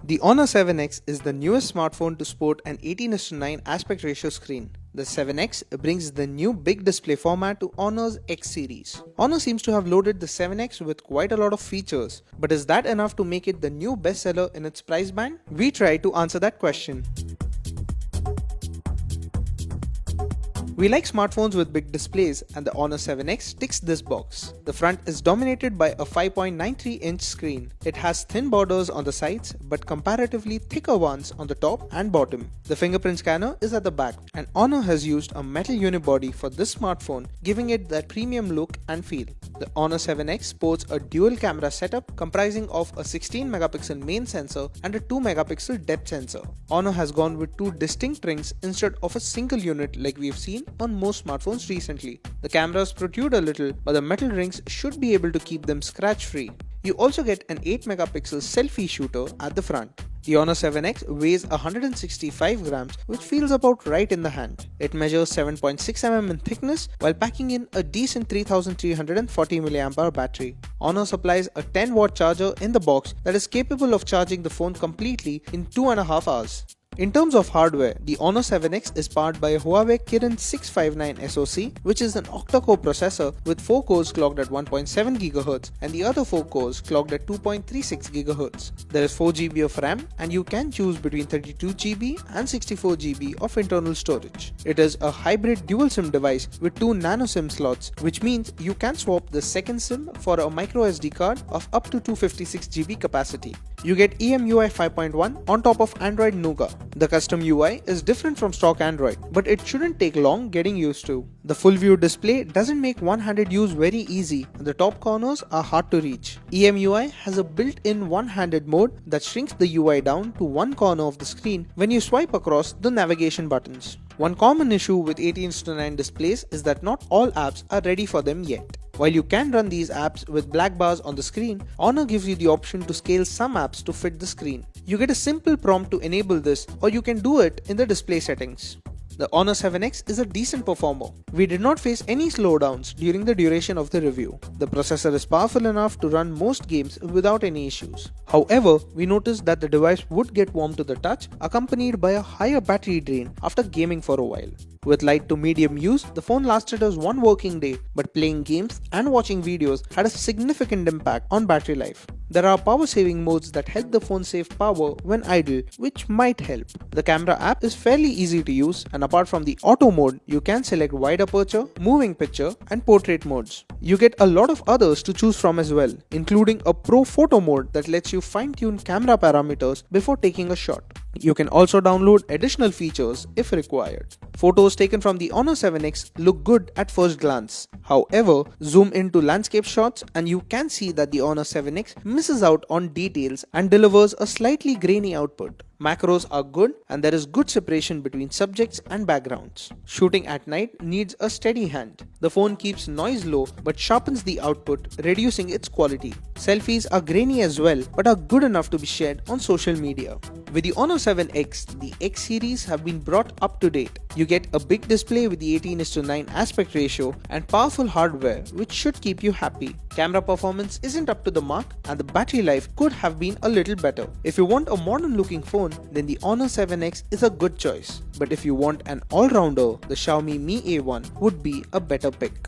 The Honor 7X is the newest smartphone to sport an 18:9 aspect ratio screen. The 7X brings the new big display format to Honor's X series. Honor seems to have loaded the 7X with quite a lot of features, but is that enough to make it the new bestseller in its price band? We try to answer that question. We like smartphones with big displays, and the Honor 7X ticks this box. The front is dominated by a 5.93-inch screen. It has thin borders on the sides but comparatively thicker ones on the top and bottom. The fingerprint scanner is at the back, and Honor has used a metal unibody for this smartphone, giving it that premium look and feel. The Honor 7X sports a dual camera setup comprising of a 16-megapixel main sensor and a 2-megapixel depth sensor. Honor has gone with two distinct rings instead of a single unit like we've seen on most smartphones recently. The cameras protrude a little, but the metal rings should be able to keep them scratch-free. You also get an 8-megapixel selfie shooter at the front. The Honor 7X weighs 165 grams, which feels about right in the hand. It measures 7.6 mm in thickness while packing in a decent 3340 mAh battery. Honor supplies a 10-watt charger in the box that is capable of charging the phone completely in 2.5 hours. In terms of hardware, the Honor 7X is powered by a Huawei Kirin 659 SoC, which is an octa-core processor with 4 cores clocked at 1.7 GHz and the other 4 cores clocked at 2.36 GHz. There is 4 GB of RAM, and you can choose between 32 GB and 64 GB of internal storage. It is a hybrid dual SIM device with 2 nano SIM slots, which means you can swap the second SIM for a micro SD card of up to 256 GB capacity. You get EMUI 5.1 on top of Android Nougat. The custom UI is different from stock Android, but it shouldn't take long getting used to. The full view display doesn't make one-handed use very easy, and the top corners are hard to reach. EMUI has a built-in one-handed mode that shrinks the UI down to one corner of the screen when you swipe across the navigation buttons. One common issue with 18:9 displays is that not all apps are ready for them yet. While you can run these apps with black bars on the screen, Honor gives you the option to scale some apps to fit the screen. You get a simple prompt to enable this, or you can do it in the display settings. The Honor 7X is a decent performer. We did not face any slowdowns during the duration of the review. The processor is powerful enough to run most games without any issues. However, we noticed that the device would get warm to the touch, accompanied by a higher battery drain after gaming for a while. With light to medium use, the phone lasted us one working day, but playing games and watching videos had a significant impact on battery life. There are power saving modes that help the phone save power when idle, which might help. The camera app is fairly easy to use, and apart from the auto mode, you can select wide aperture, moving picture, and portrait modes. You get a lot of others to choose from as well, including a pro photo mode that lets you fine-tune camera parameters before taking a shot. You can also download additional features if required. Photos taken from the Honor 7X look good at first glance. However, zoom into landscape shots and you can see that the Honor 7X misses out on details and delivers a slightly grainy output. Macros are good, and there is good separation between subjects and backgrounds. Shooting at night needs a steady hand. The phone keeps noise low but sharpens the output, reducing its quality. Selfies are grainy as well but are good enough to be shared on social media. With the Honor 7X, the X series have been brought up to date. You get a big display with the 18:9 aspect ratio and powerful hardware, which should keep you happy. Camera performance isn't up to the mark, and the battery life could have been a little better. If you want a modern looking phone, then the Honor 7X is a good choice. But if you want an all-rounder, the Xiaomi Mi A1 would be a better pick.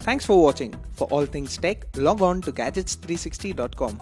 Thanks for watching. For all things tech, log on to gadgets360.com.